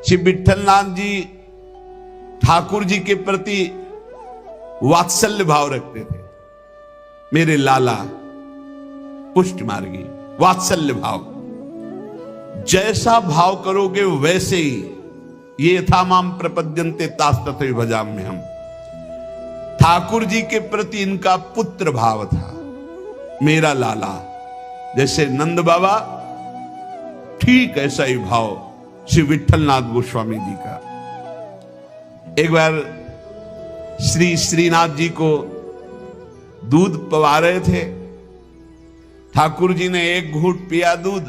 श्री विठलनाथ जी ठाकुर जी के प्रति वात्सल्य भाव रखते थे। मेरे लाला पुष्ट मार्गी, वात्सल्य भाव। जैसा भाव करोगे वैसे ही, ये यथा माम प्रपद्यन्ते तास तथैव भजाम्यहम्। ठाकुर जी के प्रति इनका पुत्र भाव था। मेरा लाला, जैसे नंद बाबा, ठीक ऐसा ही भाव श्री विठलनाथ गोस्वामी जी का। एक बार श्री श्रीनाथ जी को दूध पवा रहे थे। ठाकुर जी ने एक घूंट पिया दूध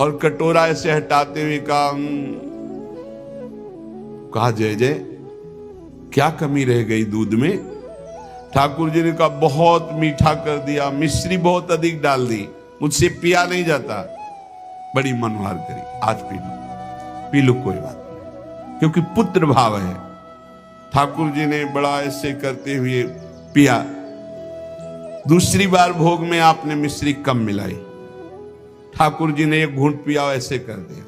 और कटोरा ऐसे हटाते हुए कहा जय जय, क्या कमी रह गई दूध में? ठाकुर जी ने कहा बहुत मीठा कर दिया, मिश्री बहुत अधिक डाल दी, मुझसे पिया नहीं जाता। बड़ी मनोहार करी, आज पी लो, पी लो, कोई बात नहीं, क्योंकि पुत्र भाव है। ठाकुर जी ने बड़ा ऐसे करते हुए पिया। दूसरी बार भोग में आपने मिश्री कम मिलाई। ठाकुर जी ने एक घूंट पिया, ऐसे कर दिया।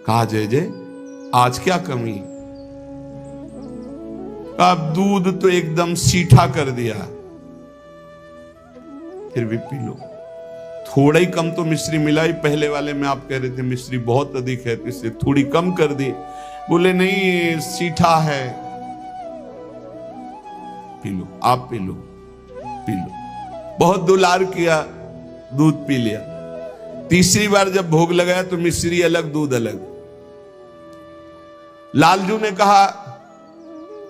कहा जय जय, आज क्या कमी? अब दूध तो एकदम सीठा कर दिया, फिर भी पी लो। थोड़ा ही कम तो मिश्री मिलाई। पहले वाले में आप कह रहे थे मिश्री बहुत अधिक है, तो इससे थोड़ी कम कर दी। बोले नहीं, सीठा है, पी लो, आप पी लो, पी लो। बहुत दुलार किया, दूध पी लिया। तीसरी बार जब भोग लगाया तो मिश्री अलग, दूध अलग। लालजू ने कहा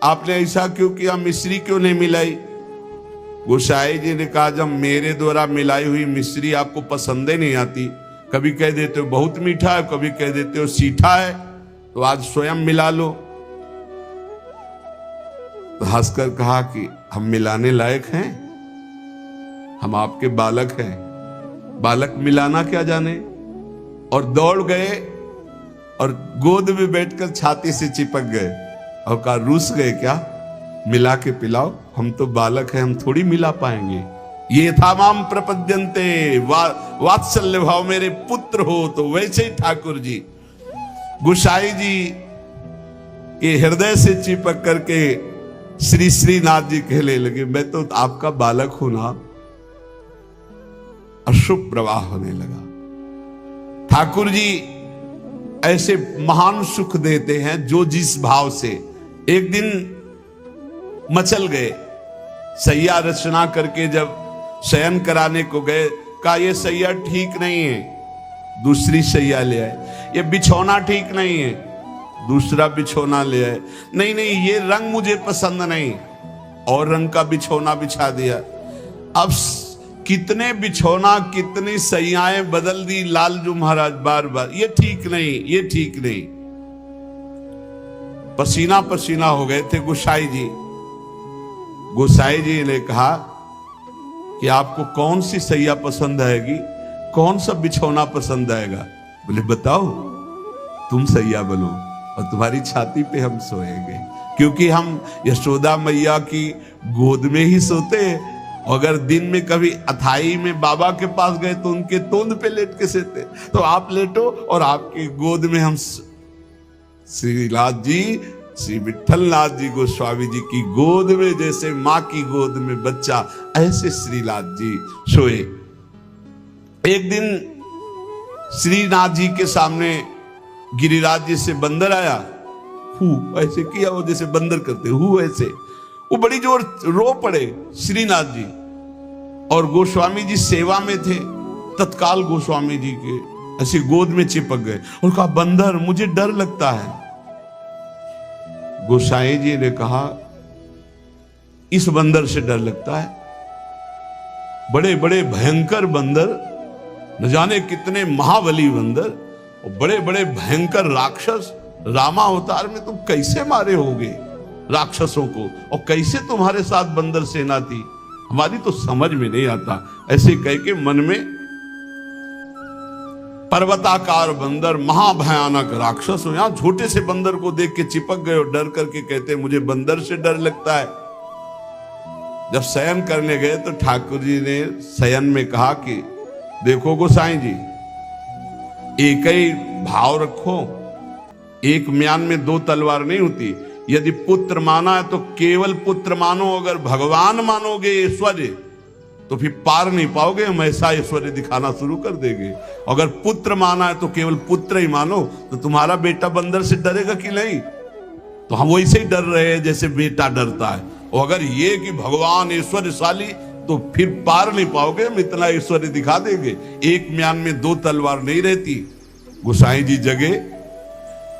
आपने ऐसा क्यों किया, मिश्री क्यों नहीं मिलाई? गोसाई जी ने कहा जब मेरे द्वारा मिलाई हुई मिश्री आपको पसंद ही नहीं आती, कभी कह देते हो बहुत मीठा है, कभी कह देते हो सीठा है, तो आज स्वयं मिला लो। तो हंसकर कहा कि हम मिलाने लायक हैं? हम आपके बालक हैं, बालक मिलाना क्या जाने? और दौड़ गए और गोद में बैठकर छाती से चिपक गए और कहा रूस गए क्या, मिला के पिलाओ, हम तो बालक हैं, हम थोड़ी मिला पाएंगे। ये था माम प्रपद्यन्ते, वात्सल्य भाव, मेरे पुत्र हो। तो वैसे ही ठाकुर जी गोसाई जी के हृदय से चिपक करके श्री श्रीनाथ जी कहने लगे मैं तो आपका बालक हूं ना। अशुभ प्रवाह होने लगा। ठाकुर जी ऐसे महान सुख देते हैं जो जिस भाव से। एक दिन मचल गए, सैया रचना करके जब शयन कराने को गए, कहा ये सैया ठीक नहीं है, दूसरी सैया ले आए। ये बिछौना ठीक नहीं है, दूसरा बिछौना ले आए। नहीं नहीं, ये रंग मुझे पसंद नहीं, और रंग का बिछौना बिछा दिया। अब कितने बिछौना, कितनी सैयाएं बदल दी लालजू महाराज बार बार। ये ठीक नहीं, ये ठीक नहीं। पसीना पसीना हो गए थे गोसाई जी। गोसाई जी ने कहा कि आपको कौन सी सैया पसंद आएगी, कौन सा बिछौना पसंद आएगा? बोले बताओ, तुम सैया बोलो और तुम्हारी छाती पे हम सोएंगे, क्योंकि हम यशोदा मैया की गोद में ही सोते हैं। अगर दिन में कभी अथाई में बाबा के पास गए तो उनके तोंद पे लेट के सोते, तो आप लेटो और आपकी गोद में हम। श्रीनाथ जी, श्री विठलनाथ जी गोस्वामी जी की गोद में जैसे मां की गोद में बच्चा, ऐसे श्रीनाथ जी सोए। एक दिन श्रीनाथ जी के सामने गिरिराज जी से बंदर आया, हु ऐसे किया, वो जैसे बंदर करते हु ऐसे, वो बड़ी जोर रो पड़े श्रीनाथ जी। और गोस्वामी जी सेवा में थे, तत्काल गोस्वामी जी के ऐसे गोद में चिपक गए और कहा बंदर मुझे डर लगता है। गोसाई जी ने कहा इस बंदर से डर लगता है? बड़े बड़े भयंकर बंदर, न जाने कितने महाबली बंदर और बड़े बड़े भयंकर राक्षस, रामा अवतार में तुम कैसे मारे होगे राक्षसों को, और कैसे तुम्हारे साथ बंदर सेना थी, हमारी तो समझ में नहीं आता। ऐसे कह के मन में पर्वताकार बंदर, महाभयानक राक्षस हो, यहां छोटे से बंदर को देख के चिपक गए और डर करके कहते मुझे बंदर से डर लगता है। जब शयन करने गए तो ठाकुर जी ने शयन में कहा कि देखो गोसाई जी, एक ही भाव रखो, एक म्यान में दो तलवार नहीं होती। यदि पुत्र माना है तो केवल पुत्र मानो, अगर भगवान मानोगे ऐश्वर्य तो फिर पार नहीं पाओगे, हम ऐसा ऐश्वर्य दिखाना शुरू कर देंगे। अगर पुत्र माना है तो केवल पुत्र ही मानो, तो तुम्हारा बेटा बंदर से डरेगा कि नहीं? तो हम वैसे ही डर रहे हैं जैसे बेटा डरता है। और अगर ये कि भगवान ऐश्वर्यशाली, तो फिर पार नहीं पाओगे, हम इतना ऐश्वर्य दिखा देंगे। एक म्यान में दो तलवार नहीं रहती। गोसाई जी जगे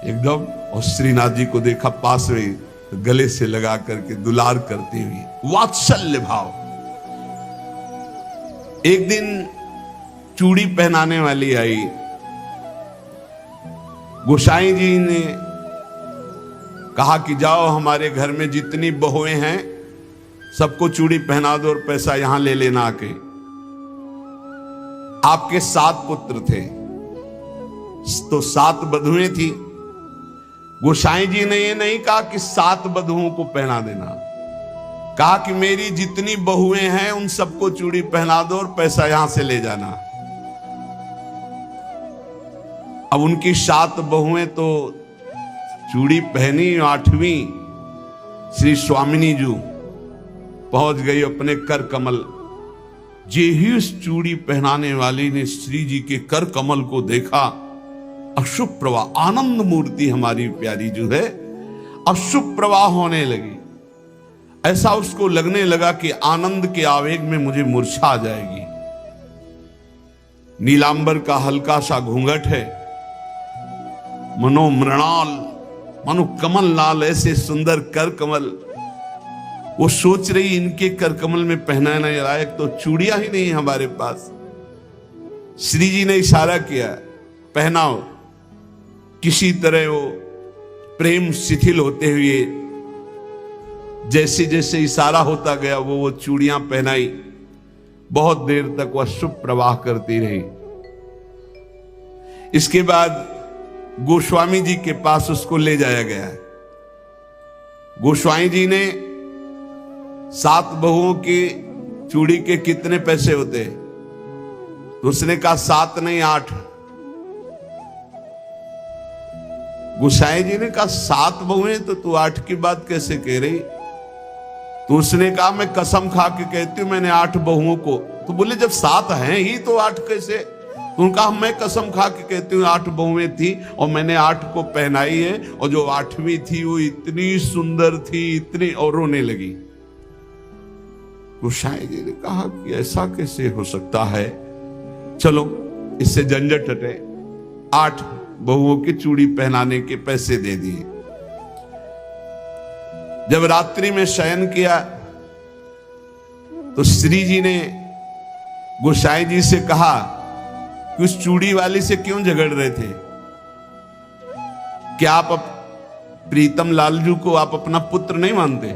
एकदम, और श्रीनाथ जी को देखा पास में, गले से लगा करके दुलार करते हुए, वात्सल्य भाव। एक दिन चूड़ी पहनाने वाली आई। गोसाई जी ने कहा कि जाओ हमारे घर में जितनी बहुएं हैं सबको चूड़ी पहना दो और पैसा यहां ले लेना आके। आपके 7 पुत्र थे तो 7 बधुएं थी। गोसाई जी ने ये नहीं कहा कि 7 बधुओं को पहना देना, कहा कि मेरी जितनी बहुएं हैं उन सबको चूड़ी पहना दो और पैसा यहां से ले जाना। अब उनकी 7 बहुएं तो चूड़ी पहनी। 8वीं श्री स्वामिनी जी पहुंच गई अपने कर कमल। जे ही उस चूड़ी पहनाने वाली ने श्री जी के कर कमल को देखा, अशुभ प्रवाह, आनंद मूर्ति हमारी प्यारी जो है, अशुभ प्रवाह होने लगी। ऐसा उसको लगने लगा कि आनंद के आवेग में मुझे मूर्छा आ जाएगी। नीलांबर का हल्का सा घूंघट है, मनो मृणाल, मनो कमल लाल, ऐसे सुंदर कर कमल। वो सोच रही इनके कर कमल में पहनाने लायक तो चूड़ियां ही नहीं हमारे पास। श्री जी ने इशारा किया, पहनाओ। किसी तरह वो प्रेम शिथिल होते हुए जैसे जैसे इशारा होता गया वो चूड़ियां पहनाई। बहुत देर तक वह शुभ प्रवाह करती रही। इसके बाद गोस्वामी जी के पास उसको ले जाया गया। गोस्वामी जी ने 7 बहुओं की चूड़ी के कितने पैसे होते? तो उसने कहा 7 नहीं 8। गोसाई जी ने कहा 7 बहुएं तो तू 8 की बात कैसे कह रही? तो उसने कहा मैं कसम खा के कहती हूं मैंने 8 बहुओं को। तो बोले जब 7 हैं ही तो 8 कैसे? तो उनका मैं कसम खा के कहती हूँ 8 बहुएं थी और मैंने 8 को पहनाई है। और जो 8वीं थी वो इतनी सुंदर थी, इतनी, और रोने लगी। गोसाई जी ने कहा कि ऐसा कैसे हो सकता है, चलो इससे झंझट हटे। 8 बहुओं की चूड़ी पहनाने के पैसे दे दिए। जब रात्रि में शयन किया तो श्री जी ने गोसाई जी से कहा कि उस चूड़ी वाली से क्यों झगड़ रहे थे? क्या आप प्रीतम लालजू को आप अपना पुत्र नहीं मानते?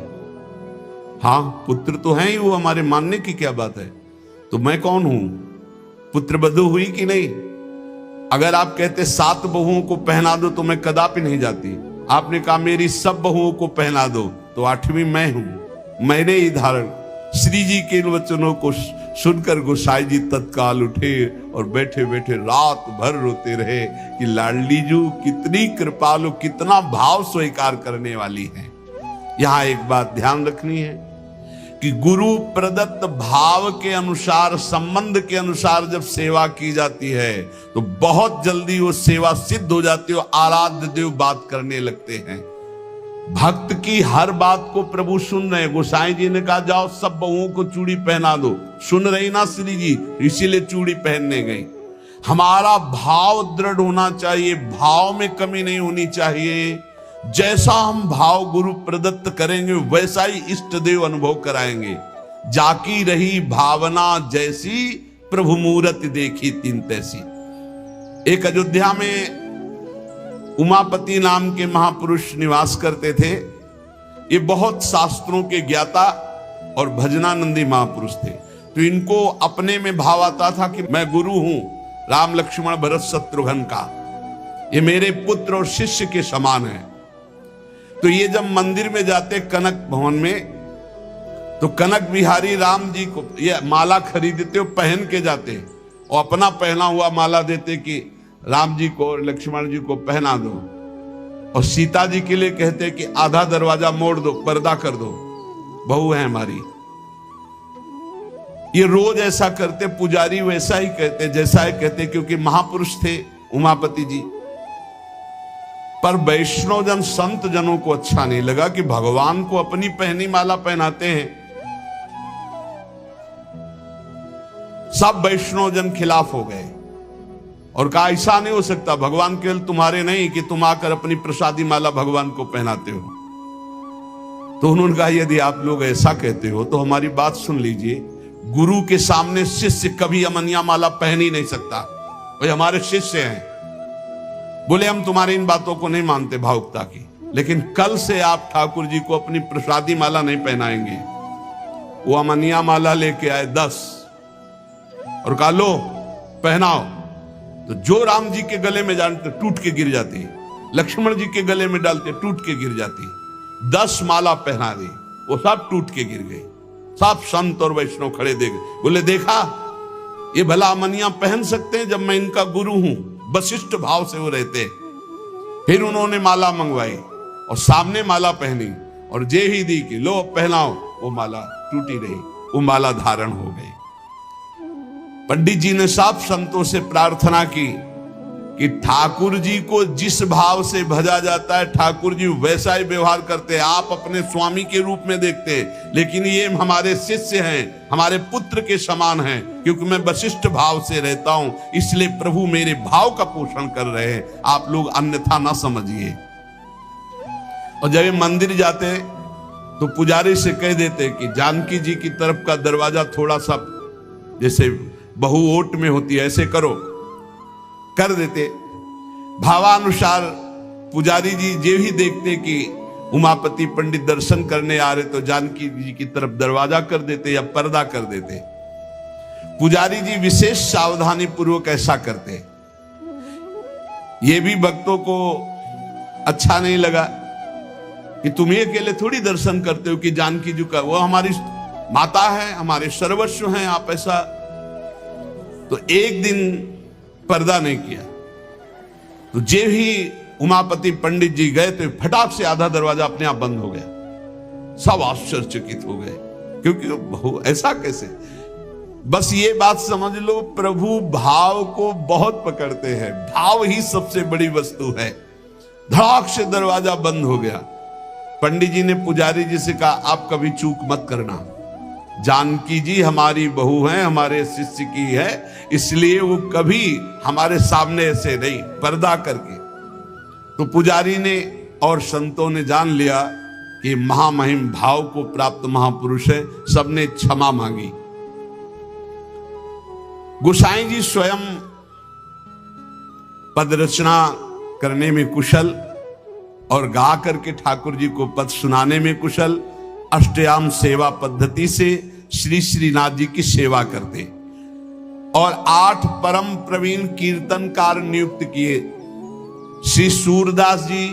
हाँ पुत्र तो है ही वो, हमारे मानने की क्या बात है। तो मैं कौन हूं? पुत्र बधू हुई कि नहीं? अगर आप कहते 7 बहुओं को पहना दो तो मैं कदापि नहीं जाती। आपने कहा मेरी सब बहुओं को पहना दो, तो 8वीं मैं हूं, मैंने ही धारण। श्री जी के वचनों को सुनकर गोसाई जी तत्काल उठे और बैठे बैठे रात भर रोते रहे कि लाडली जू कितनी कृपालु, कितना भाव स्वीकार करने वाली है। यहां एक बात ध्यान रखनी है कि गुरु प्रदत्त भाव के अनुसार, संबंध के अनुसार जब सेवा की जाती है तो बहुत जल्दी वो सेवा सिद्ध हो जाती है। आराध्य देव बात करने लगते हैं। भक्त की हर बात को प्रभु सुन रहे। गोसाई जी ने कहा जाओ सब बहुओं को चूड़ी पहना दो। सुन रही ना श्री जी, इसीलिए चूड़ी पहनने गई। हमारा भाव दृढ़ होना चाहिए, भाव में कमी नहीं होनी चाहिए। जैसा हम भाव गुरु प्रदत्त करेंगे वैसा ही इष्ट देव अनुभव कराएंगे। जाकी रही भावना जैसी, प्रभु मूरत देखी तीन तैसी। एक अयोध्या में उमापति नाम के महापुरुष निवास करते थे। ये बहुत शास्त्रों के ज्ञाता और भजनानंदी महापुरुष थे। तो इनको अपने में भाव आता था कि मैं गुरु हूं राम लक्ष्मण भरत शत्रुघ्न का, ये मेरे पुत्र और शिष्य के समान है। तो ये जब मंदिर में जाते कनक भवन में, तो कनक बिहारी राम जी को ये माला खरीदते हो, पहन के जाते और अपना पहना हुआ माला देते कि राम जी को लक्ष्मण जी को पहना दो। और सीता जी के लिए कहते कि आधा दरवाजा मोड़ दो, पर्दा कर दो, बहू है हमारी। ये रोज ऐसा करते, पुजारी वैसा ही कहते, जैसा ही कहते, क्योंकि महापुरुष थे उमापति जी। पर वैष्णव जन, संत जनों को अच्छा नहीं लगा कि भगवान को अपनी पहनी माला पहनाते हैं। सब वैष्णव जन खिलाफ हो गए और कहा ऐसा नहीं हो सकता, भगवान केवल तुम्हारे नहीं कि तुम आकर अपनी प्रसादी माला भगवान को पहनाते हो। तो उन्होंने कहा यदि आप लोग ऐसा कहते हो तो हमारी बात सुन लीजिए, गुरु के सामने शिष्य कभी अमनिया माला पहन ही नहीं सकता, भाई हमारे शिष्य हैं। बोले हम तुम्हारी इन बातों को नहीं मानते भावुकता की, लेकिन कल से आप ठाकुर जी को अपनी प्रसादी माला नहीं पहनाएंगे। वो अमनिया माला लेके आए 10 और कहा लो पहनाओ। तो जो राम जी के गले में डालते टूट के गिर जाती, लक्ष्मण जी के गले में डालते टूट के गिर जाती। 10 माला पहना दी, वो सब टूट के गिर गई। सब संत और वैष्णव खड़े देख, बोले देखा ये भला अमनिया पहन सकते हैं, जब मैं इनका गुरु हूं। वशिष्ठ भाव से वो रहते। फिर उन्होंने माला मंगवाई और सामने माला पहनी और जे ही दी कि लो पहनाओ, वो माला टूटी रही, वो माला धारण हो गई। पंडित जी ने सब संतों से प्रार्थना की कि ठाकुर जी को जिस भाव से भजा जाता है ठाकुर जी वैसा ही व्यवहार करते हैं। आप अपने स्वामी के रूप में देखते हैं, लेकिन ये हमारे शिष्य हैं, हमारे पुत्र के समान हैं, क्योंकि मैं वशिष्ठ भाव से रहता हूं, इसलिए प्रभु मेरे भाव का पोषण कर रहे हैं, आप लोग अन्यथा ना समझिए। और जब ये मंदिर जाते तो पुजारी से कह देते कि जानकी जी की तरफ का दरवाजा थोड़ा सा जैसे बहु ओट में होती है ऐसे करो, कर देते। भावानुसार पुजारी जी जे भी देखते कि उमापति पंडित दर्शन करने आ रहे तो जानकी जी की तरफ दरवाजा कर देते या पर्दा कर देते। पुजारी जी विशेष सावधानी पूर्वक ऐसा करते। ये भी भक्तों को अच्छा नहीं लगा कि तुम ही अकेले थोड़ी दर्शन करते हो कि जानकी जी का, वो हमारी माता है, हमारे सर्वस्व हैं, आप ऐसा। तो एक दिन पर्दा नहीं किया, तो जे ही उमापति पंडित जी गए तो फटाक से आधा दरवाजा अपने आप बंद हो गया। सब आश्चर्यचकित हो गए, क्योंकि ऐसा कैसे। बस ये बात समझ लो, प्रभु भाव को बहुत पकड़ते हैं, भाव ही सबसे बड़ी वस्तु है। धड़ाक से दरवाजा बंद हो गया। पंडित जी ने पुजारी जी से कहा आप कभी चूक मत करना, जानकी जी हमारी बहू हैं, हमारे शिष्य की है, इसलिए वो कभी हमारे सामने ऐसे नहीं, पर्दा करके। तो पुजारी ने और संतों ने जान लिया कि महामहिम भाव को प्राप्त महापुरुष है, सबने क्षमा मांगी। गोसाई जी स्वयं पद रचना करने में कुशल और गा करके ठाकुर जी को पद सुनाने में कुशल। अष्टयाम सेवा पद्धति से श्री श्रीनाथ जी की सेवा करते और 8 परम प्रवीण कीर्तनकार नियुक्त किए। श्री सूरदास जी,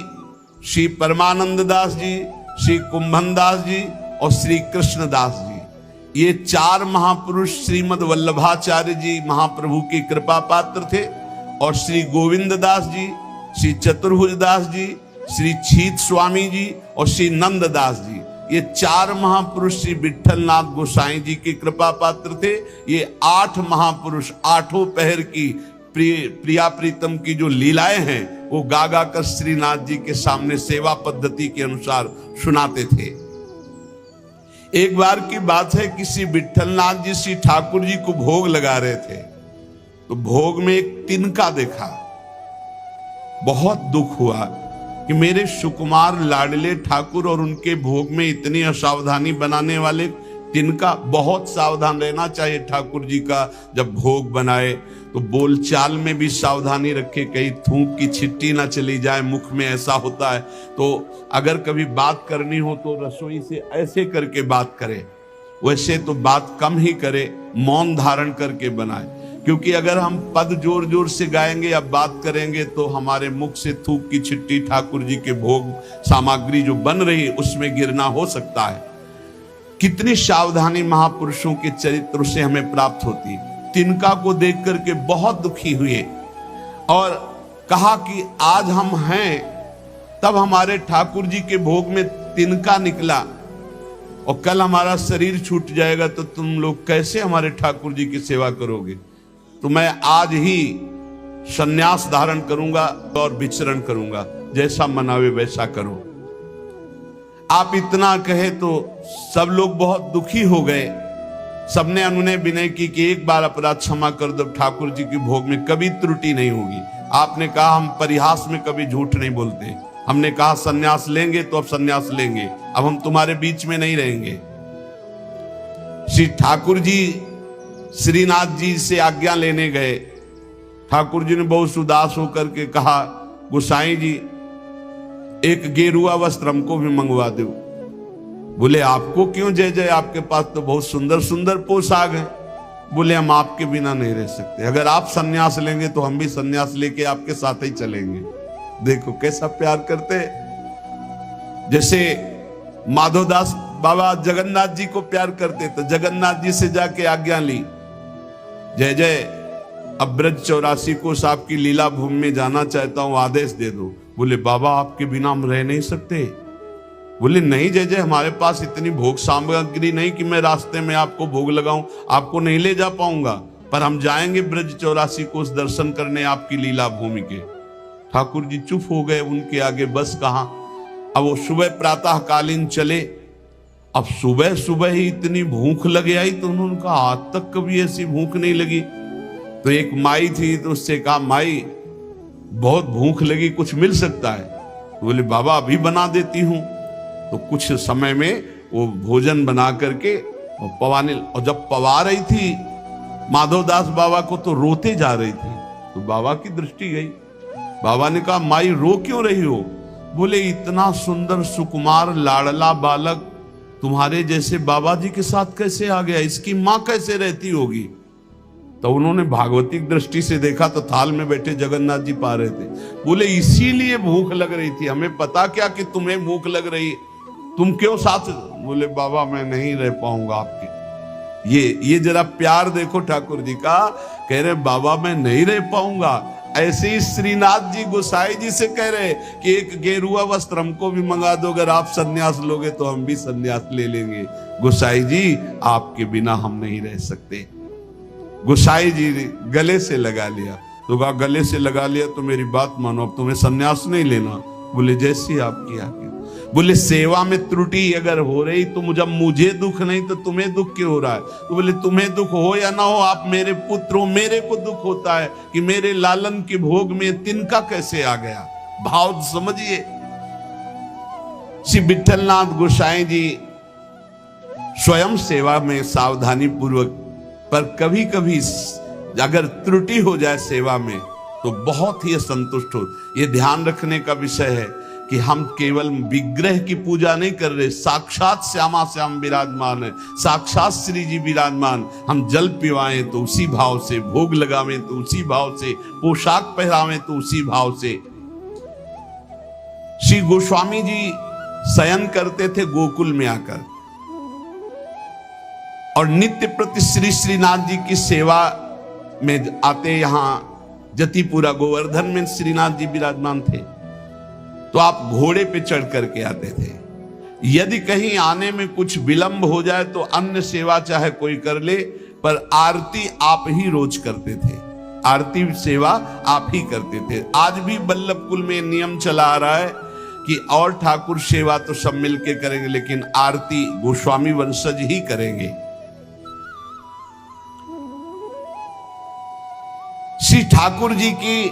श्री परमानंद दास जी, श्री कुंभन दास जी और श्री कृष्णदास जी, ये 4 महापुरुष श्रीमद वल्लभाचार्य जी महाप्रभु की कृपा पात्र थे। और श्री गोविंद दास जी, श्री चतुर्भुज दास जी, श्री छीत स्वामी जी और श्री नंद दास जी, ये 4 महापुरुष श्री विठलनाथ गोसाई जी की कृपा पात्र थे। ये 8 महापुरुष 8 पहर की प्रिया प्रीतम की जो लीलाएं हैं वो गा गा कर श्रीनाथ जी के सामने सेवा पद्धति के अनुसार सुनाते थे। एक बार की बात है कि श्री विठलनाथ जी श्री ठाकुर जी को भोग लगा रहे थे, तो भोग में एक तिनका देखा। बहुत दुख हुआ कि मेरे सुकुमार लाडले ठाकुर और उनके भोग में इतनी असावधानी बनाने वाले तिनका। बहुत सावधान रहना चाहिए ठाकुर जी का, जब भोग बनाए तो बोलचाल में भी सावधानी रखे, कहीं थूक की छिट्टी ना चली जाए मुख में, ऐसा होता है। तो अगर कभी बात करनी हो तो रसोई से ऐसे करके बात करे, वैसे तो बात कम ही करे, मौन धारण करके बनाए। क्योंकि अगर हम पद जोर जोर से गाएंगे या बात करेंगे तो हमारे मुख से थूक की छिट्टी ठाकुर जी के भोग सामग्री जो बन रही है उसमें गिरना हो सकता है। कितनी सावधानी महापुरुषों के चरित्र से हमें प्राप्त होती। तिनका को देख करके बहुत दुखी हुए और कहा कि आज हम हैं तब हमारे ठाकुर जी के भोग में तिनका निकला, और कल हमारा शरीर छूट जाएगा तो तुम लोग कैसे हमारे ठाकुर जी की सेवा करोगे? तो मैं आज ही संन्यास धारण करूंगा और विचरण करूंगा, जैसा मनावे वैसा करो। आप इतना कहे तो सब लोग बहुत दुखी हो गए। सबने अनुनय विनय की कि एक बार अपराध क्षमा कर दो, ठाकुर जी के भोग में कभी त्रुटि नहीं होगी। आपने कहा हम परिहास में कभी झूठ नहीं बोलते। हमने कहा सन्यास लेंगे तो अब सन्यास लेंगे, अब हम तुम्हारे बीच में नहीं रहेंगे। श्री ठाकुर जी श्रीनाथ जी से आज्ञा लेने गए। ठाकुर जी ने बहुत उदास होकर के कहा, गोसाई जी एक गेरुआ वस्त्र हमको भी मंगवा दो। बोले आपको क्यों जय जय, आपके पास तो बहुत सुंदर सुंदर पोशाक है। बोले हम आपके बिना नहीं रह सकते, अगर आप सन्यास लेंगे तो हम भी सन्यास लेके आपके साथ ही चलेंगे। देखो कैसा प्यार करते। जैसे माधोदास बाबा जगन्नाथ जी को प्यार करते, तो जगन्नाथ जी से जाके आज्ञा ली, जय जय अब ब्रज 84 कोस आपकी लीला भूमि में जाना चाहता हूं, आदेश दे दो। बोले बाबा आपके बिना हम रह नहीं सकते। बोले नहीं जय जय, हमारे पास इतनी भोग सामग्री नहीं कि मैं रास्ते में आपको भोग लगाऊं, आपको नहीं ले जा पाऊंगा, पर हम जाएंगे ब्रज 84 कोस दर्शन करने आपकी लीला भूमि के। ठाकुर जी चुप हो गए, उनके आगे बस कहां। अब वो सुबह प्रातः कालीन चले। अब सुबह सुबह ही इतनी भूख लग आई, तो उन्होंने कहा आज तक कभी ऐसी भूख नहीं लगी। तो एक माई थी, तो उससे कहा माई बहुत भूख लगी, कुछ मिल सकता है? तो बोले बाबा अभी बना देती हूं। तो कुछ समय में वो भोजन बना करके और पवाने, और जब पवा रही थी माधवदास बाबा को तो रोते जा रही थी। तो बाबा की दृष्टि गई। बाबा ने कहा माई रो क्यों रही हो? बोले इतना सुंदर सुकुमार लाडला बालक तुम्हारे जैसे बाबा जी के साथ कैसे आ गया, इसकी मां कैसे रहती होगी? तो उन्होंने भागवतिक दृष्टि से देखा तो थाल में बैठे जगन्नाथ जी पा रहे थे। बोले इसीलिए भूख लग रही थी, हमें पता क्या कि तुम्हें भूख लग रही, तुम क्यों साथ? बोले बाबा मैं नहीं रह पाऊंगा आपके। ये जरा प्यार देखो ठाकुर जी का। कह रहे बाबा मैं नहीं रह पाऊंगा। ऐसे ही श्रीनाथ जी गोसाई जी से कह रहे कि एक गेरुआ वस्त्र हमको भी मंगा दो, अगर आप सन्यास लोगे तो हम भी सन्यास ले लेंगे। गोसाई जी आपके बिना हम नहीं रह सकते। गोसाई जी ने गले से लगा लिया। तो कहा गले से लगा लिया तो मेरी बात मानो, अब तुम्हें सन्यास नहीं लेना। बोले जैसी आपकी आज्ञा। बोले सेवा में त्रुटि अगर हो रही तो मुझे दुख नहीं तो तुम्हें दुख क्यों हो रहा है? तो बोले तुम्हें दुख हो या ना हो, आप मेरे पुत्र हो, मेरे को दुख होता है कि मेरे लालन के भोग में तिनका कैसे आ गया। भाव समझिए। श्री विठलनाथ गोसाई जी स्वयं सेवा में सावधानी पूर्वक, पर कभी कभी अगर त्रुटि हो जाए सेवा में तो बहुत ही असंतुष्ट हो। यह ध्यान रखने का विषय है कि हम केवल विग्रह की पूजा नहीं कर रहे, साक्षात श्यामा श्याम विराजमान है, साक्षात श्री जी विराजमान। हम जल पिवाएं तो उसी भाव से, भोग लगावें तो उसी भाव से, पोशाक पहरावें तो उसी भाव से। श्री गोस्वामी जी शयन करते थे गोकुल में आकर, और नित्य प्रति श्री श्रीनाथ जी की सेवा में आते। यहां जतिपुरा गोवर्धन में श्रीनाथ जी विराजमान थे, तो आप घोड़े पे चढ़ करके आते थे। यदि कहीं आने में कुछ विलंब हो जाए तो अन्य सेवा चाहे कोई कर ले, पर आरती आप ही रोज करते थे। आरती सेवा आप ही करते थे। आज भी बल्लभ कुल में नियम चला आ रहा है कि और ठाकुर सेवा तो सब मिलके करेंगे, लेकिन आरती गोस्वामी वंशज ही करेंगे। श्री ठाकुर जी की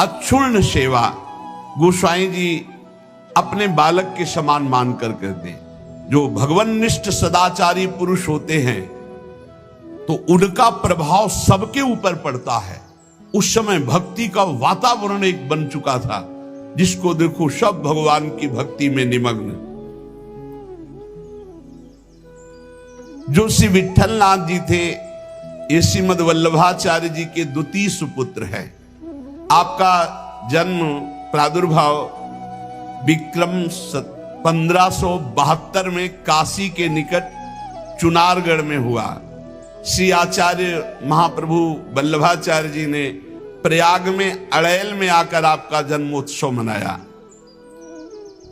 अक्षुण्ण सेवा गोसाई जी अपने बालक के समान मानकर करते। जो भगवन्निष्ठ सदाचारी पुरुष होते हैं तो उनका प्रभाव सबके ऊपर पड़ता है। उस समय भक्ति का वातावरण एक बन चुका था, जिसको देखो सब भगवान की भक्ति में निमग्न। जो श्री विठलनाथ जी थे, ये श्रीमद वल्लभाचार्य जी के द्वितीय सुपुत्र है। आपका जन्म प्रादुर्भाव विक्रम 1572 में काशी के निकट चुनारगढ़ में हुआ। श्री आचार्य महाप्रभु वल्लभाचार्य जी ने प्रयाग में अड़ैल में आकर आपका जन्मोत्सव मनाया।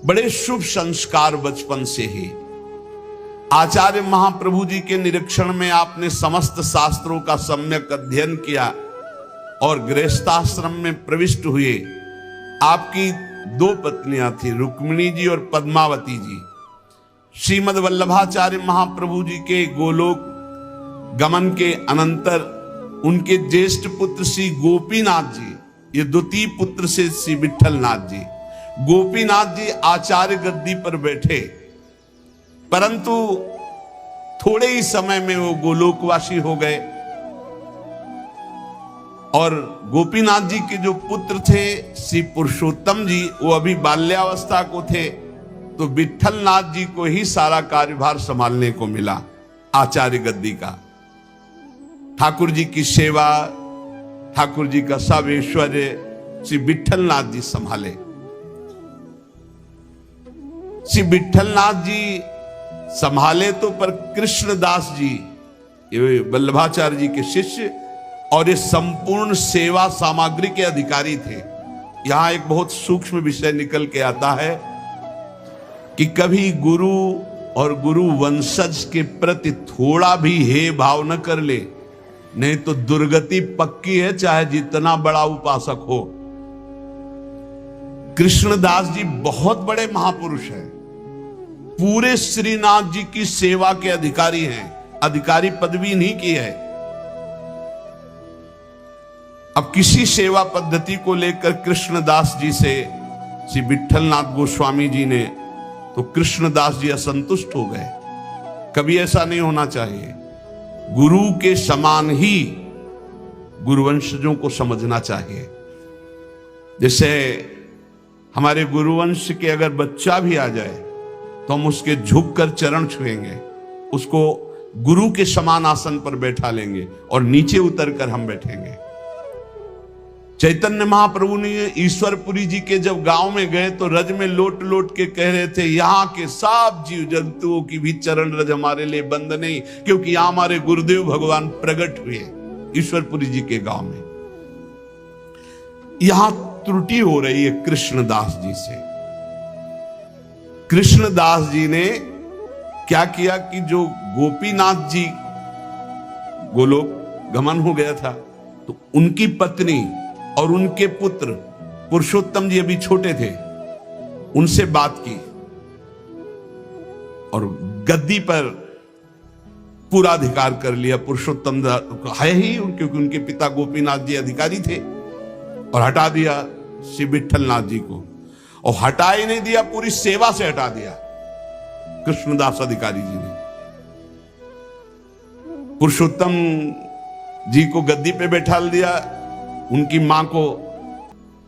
बड़े शुभ संस्कार बचपन से ही। आचार्य महाप्रभु जी के निरीक्षण में आपने समस्त शास्त्रों का सम्यक अध्ययन किया और गृहस्थाश्रम में प्रविष्ट हुए। आपकी 2 पत्नियां थी, रुक्मिणी जी और पद्मावती जी। श्रीमद वल्लभाचार्य महाप्रभु जी के गोलोक गमन के अनंतर उनके ज्येष्ठ पुत्र श्री गोपीनाथ जी, ये द्वितीय पुत्र से श्री विट्ठलनाथ जी, गोपीनाथ जी आचार्य गद्दी पर बैठे, परंतु थोड़े ही समय में वो गोलोकवासी हो गए। और गोपीनाथ जी के जो पुत्र थे श्री पुरुषोत्तम जी, वो अभी बाल्यावस्था को थे, तो विट्ठलनाथ जी को ही सारा कार्यभार संभालने को मिला आचार्य गद्दी का। ठाकुर जी की सेवा, ठाकुर जी का सब ऐश्वर्य श्री विट्ठलनाथ जी संभाले। श्री विट्ठलनाथ जी संभाले तो, पर कृष्णदास जी ये वल्लभाचार्य जी के शिष्य और ये संपूर्ण सेवा सामग्री के अधिकारी थे। यहां एक बहुत सूक्ष्म विषय निकल के आता है कि कभी गुरु और गुरु वंशज के प्रति थोड़ा भी हे भाव न कर ले, नहीं तो दुर्गति पक्की है, चाहे जितना बड़ा उपासक हो। कृष्णदास जी बहुत बड़े महापुरुष हैं, पूरे श्रीनाथ जी की सेवा के अधिकारी हैं, अधिकारी पदवी नहीं की है। अब किसी सेवा पद्धति को लेकर कृष्णदास जी से श्री विट्ठलनाथ गोस्वामी जी ने, तो कृष्णदास जी असंतुष्ट हो गए। कभी ऐसा नहीं होना चाहिए। गुरु के समान ही गुरुवंशजों को समझना चाहिए। जैसे हमारे गुरुवंश के अगर बच्चा भी आ जाए तो हम उसके झुककर चरण छुएंगे, उसको गुरु के समान आसन पर बैठा लेंगे और नीचे उतरकर हम बैठेंगे। चैतन्य महाप्रभु ने ईश्वरपुरी जी के जब गांव में गए तो रज में लोट लोट के कह रहे थे, यहाँ के सब जीव जंतुओं की भी चरण रज हमारे लिए बंद नहीं, क्योंकि यहाँ हमारे गुरुदेव भगवान प्रकट हुए ईश्वरपुरी जी के गांव में। यहां त्रुटि हो रही है कृष्णदास जी से। कृष्णदास जी ने क्या किया कि जो गोपीनाथ जी गोलोक गमन हो गया था, तो उनकी पत्नी और उनके पुत्र पुरुषोत्तम जी अभी छोटे थे, उनसे बात की और गद्दी पर पूरा अधिकार कर लिया। पुरुषोत्तम है ही, क्योंकि उनके पिता गोपीनाथ जी अधिकारी थे, और हटा दिया श्री विट्ठलनाथ जी को। और हटा ही नहीं दिया, पूरी सेवा से हटा दिया कृष्णदास अधिकारी जी ने। पुरुषोत्तम जी को गद्दी पे बैठा दिया, उनकी मां को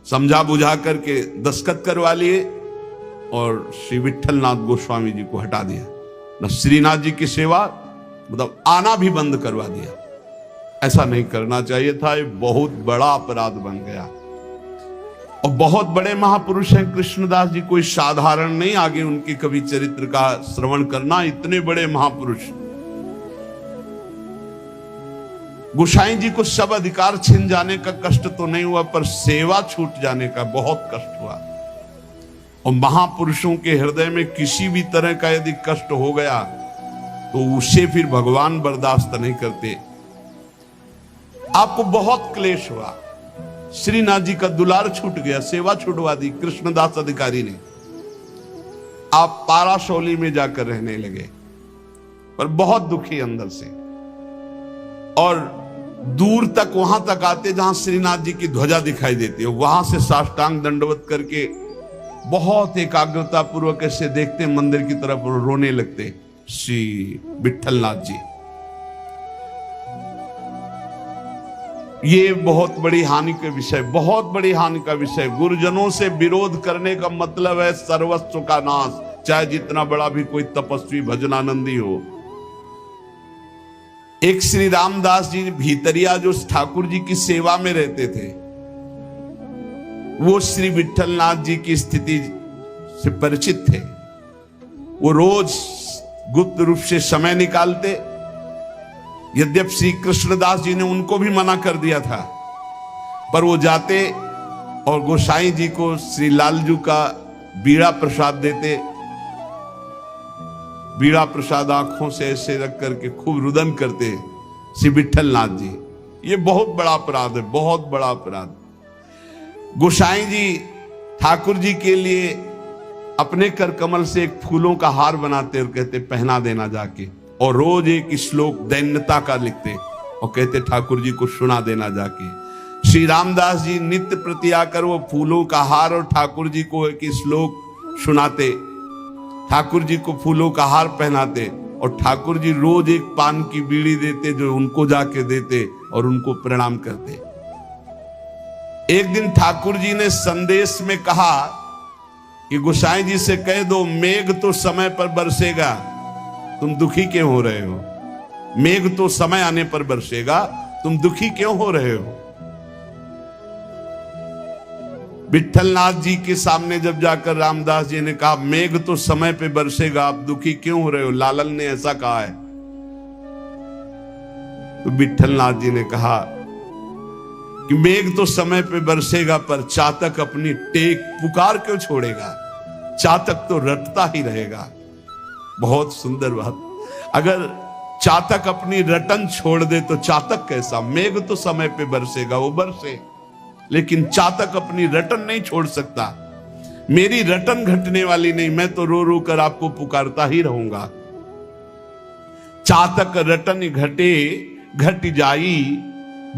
समझा बुझा करके दस्तखत करवा लिए और श्री विट्ठलनाथ गोस्वामी जी को हटा दिया। न श्रीनाथ जी की सेवा मतलब आना भी बंद करवा दिया। ऐसा नहीं करना चाहिए था, ये बहुत बड़ा अपराध बन गया। और बहुत बड़े महापुरुष हैं कृष्णदास जी, कोई साधारण नहीं। आगे उनके कभी चरित्र का श्रवण करना, इतने बड़े महापुरुष। गोसाई जी को सब अधिकार छिन जाने का कष्ट तो नहीं हुआ, पर सेवा छूट जाने का बहुत कष्ट हुआ। और महापुरुषों के हृदय में किसी भी तरह का यदि कष्ट हो गया तो उसे फिर भगवान बर्दाश्त नहीं करते। आपको बहुत क्लेश हुआ, श्रीनाथ जी का दुलार छूट गया, सेवा छुटवा दी कृष्णदास अधिकारी ने। आप पाराशौली में जाकर रहने लगे, पर बहुत दुखी अंदर से। और दूर तक वहां तक आते जहां श्रीनाथ जी की ध्वजा दिखाई देती है, वहां से साष्टांग दंडवत करके बहुत एकाग्रता पूर्वक ऐसे देखते, मंदिर की तरफ रोने लगते श्री विट्ठलनाथ जी। ये बहुत बड़ी हानि का विषय, बहुत बड़ी हानि का विषय। गुरुजनों से विरोध करने का मतलब है सर्वस्व का नाश, चाहे जितना बड़ा भी कोई तपस्वी भजनानंदी हो। एक श्री रामदास जी भीतरिया जो ठाकुर जी की सेवा में रहते थे, वो श्री विट्ठलनाथ जी की स्थिति से परिचित थे। वो रोज गुप्त रूप से समय निकालते। यद्यप श्री कृष्णदास जी ने उनको भी मना कर दिया था, पर वो जाते और गोसाई जी को श्री लालजू का बीड़ा प्रसाद देते। बीड़ा प्रसाद आंखों से ऐसे रख करके खूब रुदन करते श्री विठलनाथ जी। ये बहुत बड़ा अपराध है, बहुत बड़ा अपराध। गोसाई जी ठाकुर जी के लिए अपने कर कमल से एक फूलों का हार बनाते और कहते पहना देना जाके, और रोज एक श्लोक दैन्यता का लिखते और कहते ठाकुर जी को सुना देना जाके। श्री रामदास जी नित्य प्रति आकर वो फूलों का हार और ठाकुर जी को एक श्लोक सुनाते, ठाकुर जी को फूलों का हार पहनाते, और ठाकुर जी रोज एक पान की बीड़ी देते जो उनको जाके देते और उनको प्रणाम करते। एक दिन ठाकुर जी ने संदेश में कहा कि गोसाई जी से कह दो मेघ तो समय पर बरसेगा, तुम दुखी क्यों हो रहे हो? मेघ तो समय आने पर बरसेगा, तुम दुखी क्यों हो रहे हो? विठलनाथ जी के सामने जब जाकर रामदास जी ने कहा मेघ तो समय पे बरसेगा, आप दुखी क्यों हो रहे हो? लालन ने ऐसा कहा है। तो विठलनाथ जी ने कहा कि मेघ तो समय पे बरसेगा, पर चातक अपनी टेक पुकार क्यों छोड़ेगा? चातक तो रटता ही रहेगा। बहुत सुंदर बात। अगर चातक अपनी रटन छोड़ दे तो चातक कैसा? मेघ तो समय पे बरसेगा, वो बरसे, लेकिन चातक अपनी रटन नहीं छोड़ सकता। मेरी रटन घटने वाली नहीं, मैं तो रो रो कर आपको पुकारता ही रहूंगा। चातक रटन घटे घट जाई,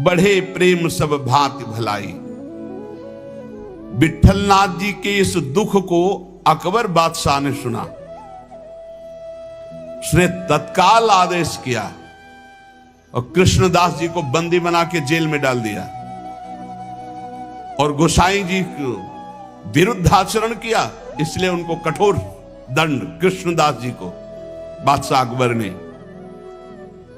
बढ़े प्रेम सब भांति भलाई। विठलनाथ जी के इस दुख को अकबर बादशाह ने सुना। उसने तत्काल आदेश किया और कृष्णदास जी को बंदी बना के जेल में डाल दिया और गोसाई जी को विरुद्ध आचरण किया, इसलिए उनको कठोर दंड कृष्णदास जी को बादशाह अकबर ने।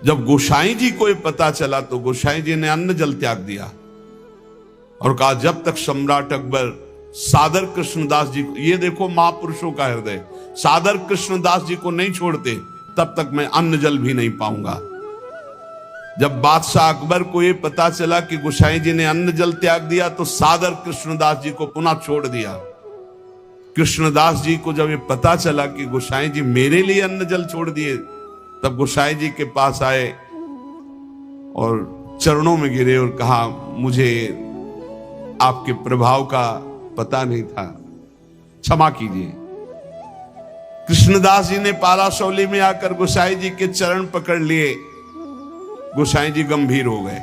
जब गोसाई जी को ये पता चला तो गोसाई जी ने अन्न जल त्याग दिया और कहा जब तक सम्राट अकबर सादर कृष्णदास जी को, ये देखो महापुरुषों का हृदय, सादर कृष्णदास जी को नहीं छोड़ते तब तक मैं अन्न जल भी नहीं पाऊंगा। जब बादशाह अकबर को ये पता चला कि गोसाई जी ने अन्न जल त्याग दिया तो सादर कृष्णदास जी को पुनः छोड़ दिया। कृष्णदास जी को जब ये पता चला कि गोसाई जी मेरे लिए अन्न जल छोड़ दिए, तब गोसाई जी के पास आए और चरणों में गिरे और कहा मुझे आपके प्रभाव का पता नहीं था, क्षमा कीजिए। कृष्णदास जी ने पाराशौली में आकर गोसाई जी के चरण पकड़ लिए। गोसाई जी गंभीर हो गए।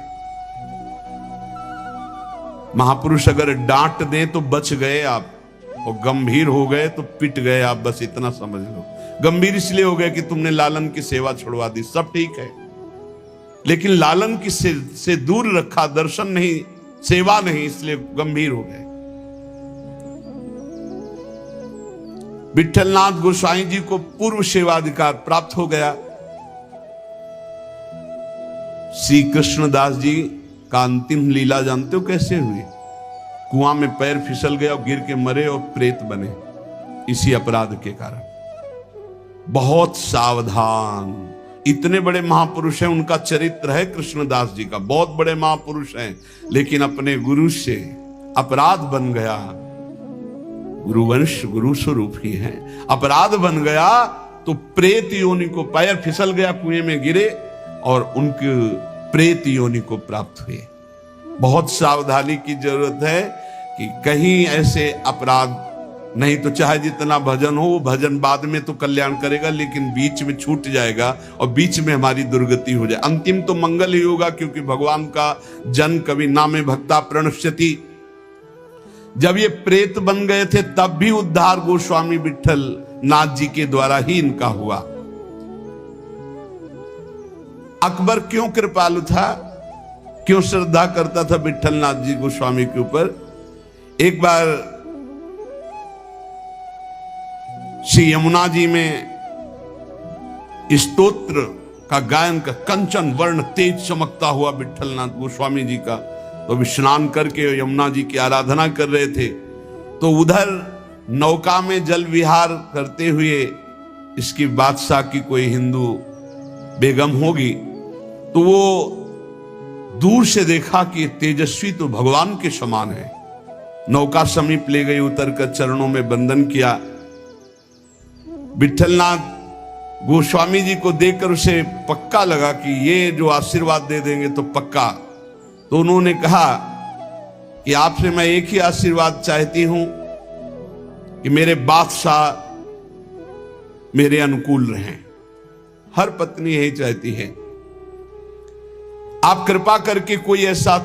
महापुरुष अगर डांट दें तो बच गए आप, और गंभीर हो गए तो पिट गए आप, बस इतना समझ लो। गंभीर इसलिए हो गए कि तुमने लालन की सेवा छुड़वा दी, सब ठीक है, लेकिन लालन की से दूर रखा, दर्शन नहीं, सेवा नहीं, इसलिए गंभीर हो गए। विठलनाथ गोसाई जी को पूर्व सेवाधिकार प्राप्त हो गया। श्री कृष्णदास जी का अंतिम लीला जानते हो कैसे हुई? कुआं में पैर फिसल गया और गिर के मरे और प्रेत बने, इसी अपराध के कारण। बहुत सावधान, इतने बड़े महापुरुष हैं, उनका चरित्र है कृष्णदास जी का, बहुत बड़े महापुरुष हैं, लेकिन अपने गुरु से अपराध बन गया। गुरुवंश गुरु स्वरूप ही है, अपराध बन गया तो प्रेत योनि को, पैर फिसल गया, कुएं में गिरे और उनके प्रेत योनि को प्राप्त हुए। बहुत सावधानी की जरूरत है कि कहीं ऐसे अपराध नहीं तो चाहे जितना भजन हो, वो भजन बाद में तो कल्याण करेगा, लेकिन बीच में छूट जाएगा और बीच में हमारी दुर्गति हो जाए। अंतिम तो मंगल ही होगा, क्योंकि भगवान का जन कवि नामे भक्ता प्रणश्यति। जब ये प्रेत बन गए थे तब भी उद्धार गोस्वामी विठल नाथ जी के द्वारा ही इनका हुआ। अकबर क्यों कृपालु था, क्यों श्रद्धा करता था विठलनाथ जी गोस्वामी के ऊपर? एक बार श्री यमुना जी में स्तोत्र का गायन का कंचन वर्ण तेज चमकता हुआ विठलनाथ गोस्वामी जी का, तो स्नान करके यमुना जी की आराधना कर रहे थे, तो उधर नौका में जल विहार करते हुए इसकी बादशाह की कोई हिंदू बेगम होगी, तो वो दूर से देखा कि तेजस्वी तो भगवान के समान है, नौका समीप ले गई, उतरकर चरणों में वंदन किया। विठलनाथ गोस्वामी जी को देखकर उसे पक्का लगा कि ये जो आशीर्वाद दे देंगे तो पक्का। तो उन्होंने कहा कि आपसे मैं एक ही आशीर्वाद चाहती हूं कि मेरे बादशाह मेरे अनुकूल रहें। हर पत्नी यही चाहती है। आप कृपा करके कोई ऐसा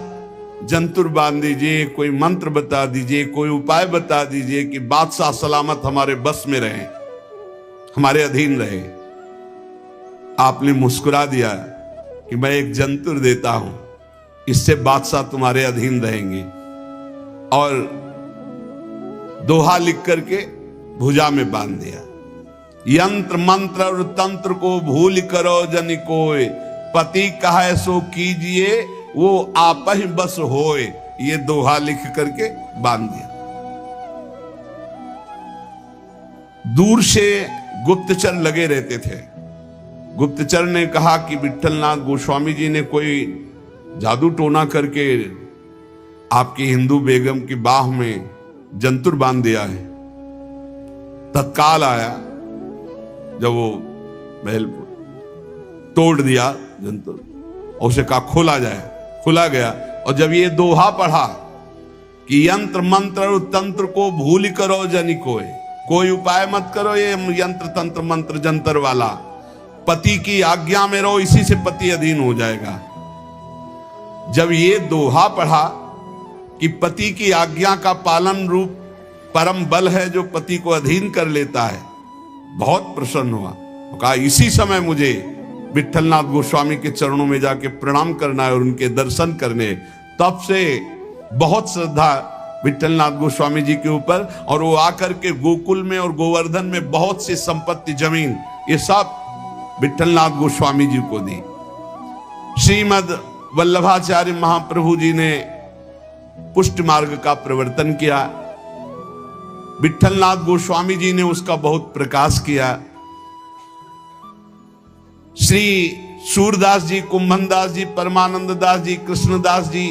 जंतुर बांध दीजिए, कोई मंत्र बता दीजिए, कोई उपाय बता दीजिए कि बादशाह सलामत हमारे बस में रहे, हमारे अधीन रहे। आपने मुस्कुरा दिया कि मैं एक जंतुर देता हूं, इससे बादशाह तुम्हारे अधीन रहेंगे। और दोहा लिख करके भुजा में बांध दिया। यंत्र मंत्र और तंत्र को भूल करो जन कोय, पति कहे सो कीजिए वो आप ही बस होए। ये दोहा लिख करके बांध दिया। दूर से गुप्तचर लगे रहते थे। गुप्तचर ने कहा कि विठलनाथ गोस्वामी जी ने कोई जादू टोना करके आपकी हिंदू बेगम की बाह में जंतुर बांध दिया है। तत्काल आया, जब वो महल तोड़ दिया जंतुर और उसे कहा खोला जाए, खुला गया। और जब ये दोहा पढ़ा कि यंत्र मंत्र और तंत्र को भूल करो जनि कोई उपाय मत करो, ये यंत्र तंत्र मंत्र जंतर वाला, पति की आज्ञा में रहो, इसी से पति अधीन हो जाएगा। जब ये दोहा पढ़ा कि पति की आज्ञा का पालन रूप परम बल है जो पति को अधीन कर लेता है, बहुत प्रसन्न हुआ। कहा इसी समय मुझे विठलनाथ गोस्वामी के चरणों में जाके प्रणाम करना है और उनके दर्शन करने। तब से बहुत श्रद्धा विठलनाथ गोस्वामी जी के ऊपर, और वो आकर के गोकुल में और गोवर्धन में बहुत सी संपत्ति जमीन ये सब विठलनाथ गोस्वामी जी को दी। श्रीमद वल्लभाचार्य महाप्रभु जी ने पुष्ट मार्ग का प्रवर्तन किया। विठलनाथ गोस्वामी जी ने उसका बहुत प्रकाश किया। श्री सूरदास जी, कुंभनदास जी, परमानंद दास जी, कृष्णदास जी,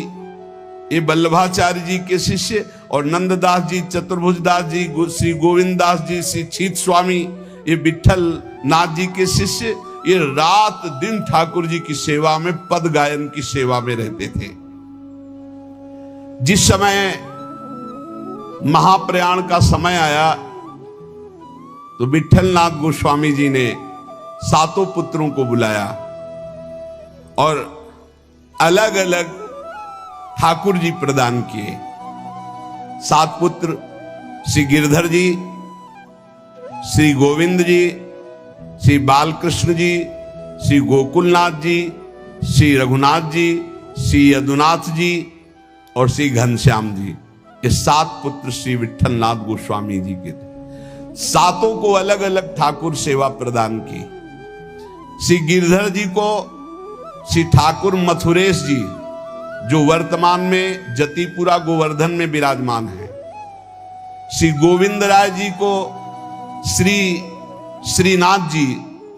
ये वल्लभाचार्य जी के शिष्य, और नंददास जी, चतुर्भुज दास जी, श्री गोविंद दास जी, श्री छीत स्वामी, ये विठल नाथ जी के शिष्य, ये रात दिन ठाकुर जी की सेवा में, पद गायन की सेवा में रहते थे। जिस समय महाप्रयाण का समय आया तो विठलनाथ गोस्वामी जी ने सातों पुत्रों को बुलाया और अलग अलग ठाकुर जी प्रदान किए। 7 पुत्र श्री गिरधर जी, श्री गोविंद जी, श्री बालकृष्ण जी, श्री गोकुलनाथ जी, श्री रघुनाथ जी, श्री यदुनाथ जी और श्री घनश्याम जी। ये 7 पुत्र श्री विठलनाथ गोस्वामी जी के थे। सातों को अलग अलग ठाकुर सेवा प्रदान की। श्री गिरधर जी को श्री ठाकुर मथुरेश जी, जो वर्तमान में जतिपुरा गोवर्धन में विराजमान है। श्री गोविंद राय जी को श्री श्रीनाथ जी,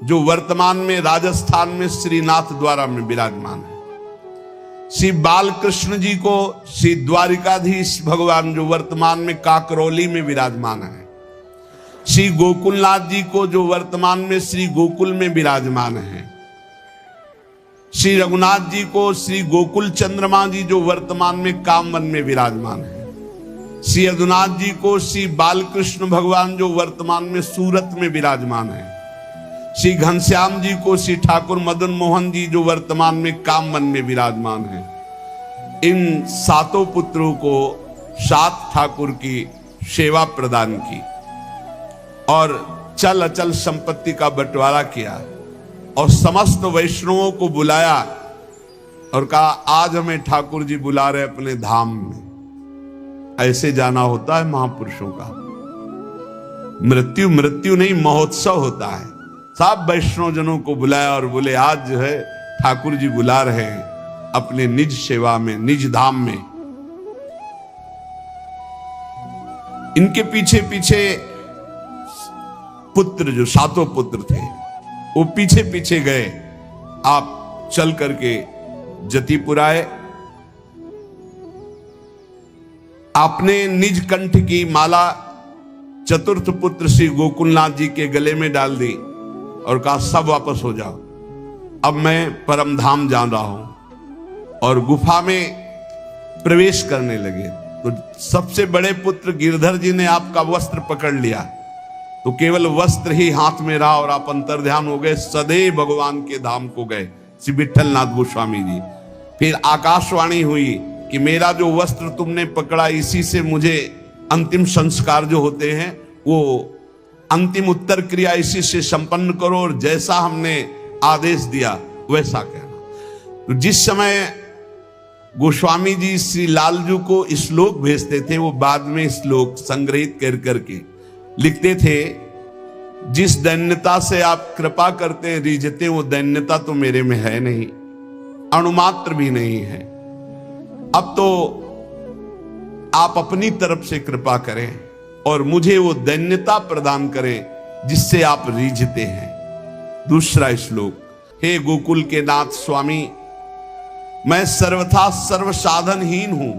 जो वर्तमान में राजस्थान में श्रीनाथ द्वारा में विराजमान है। श्री बालकृष्ण जी को श्री द्वारिकाधीश भगवान, जो वर्तमान में काकरौली में विराजमान है। श्री गोकुलनाथ जी को, जो वर्तमान में श्री गोकुल में विराजमान है। श्री रघुनाथ जी को श्री गोकुल चंद्रमा जी, जो वर्तमान में कामवन में विराजमान है। श्री यदुनाथ जी को श्री बालकृष्ण भगवान, जो वर्तमान में सूरत में विराजमान है। श्री घनश्याम जी को श्री ठाकुर मदन मोहन जी, जो वर्तमान में कामवन में विराजमान है। इन सातों पुत्रों को 7 ठाकुर की सेवा प्रदान की और चल अचल संपत्ति का बंटवारा किया और समस्त वैष्णवों को बुलाया और कहा आज हमें ठाकुर जी बुला रहे अपने धाम में। ऐसे जाना होता है महापुरुषों का। मृत्यु मृत्यु नहीं, महोत्सव होता है। सब वैष्णव जनों को बुलाया और बोले आज जो है ठाकुर जी बुला रहे हैं अपने निज सेवा में, निज धाम में। इनके पीछे पीछे पुत्र, जो 7 पुत्र थे, वो पीछे पीछे गए। आप चल करके जतिपुर आए आपने निज कंठ की माला चतुर्थ पुत्र श्री गोकुलनाथ जी के गले में डाल दी और कहा सब वापस हो जाओ, अब मैं परम धाम जा रहा हूं। और गुफा में प्रवेश करने लगे तो सबसे बड़े पुत्र गिरधर जी ने आपका वस्त्र पकड़ लिया, तो केवल वस्त्र ही हाथ में रहा और आप अंतर्ध्यान हो गए, सदैव भगवान के धाम को गए श्री विट्ठलनाथ गोस्वामी जी। फिर आकाशवाणी हुई कि मेरा जो वस्त्र तुमने पकड़ा इसी से मुझे अंतिम संस्कार जो होते हैं वो अंतिम उत्तर क्रिया इसी से संपन्न करो, और जैसा हमने आदेश दिया वैसा कहना। तो जिस समय गोस्वामी जी श्री लालजू को श्लोक भेजते थे, वो बाद में श्लोक संग्रहित कर करके लिखते थे, जिस दैन्यता से आप कृपा करते रिझते वो दैन्यता तो मेरे में है नहीं, अणुमात्र भी नहीं है। अब तो आप अपनी तरफ से कृपा करें और मुझे वो दैन्यता प्रदान करें जिससे आप रिझते हैं। दूसरा श्लोक, हे गोकुल के नाथ स्वामी, मैं सर्वथा सर्व साधनहीन हूं,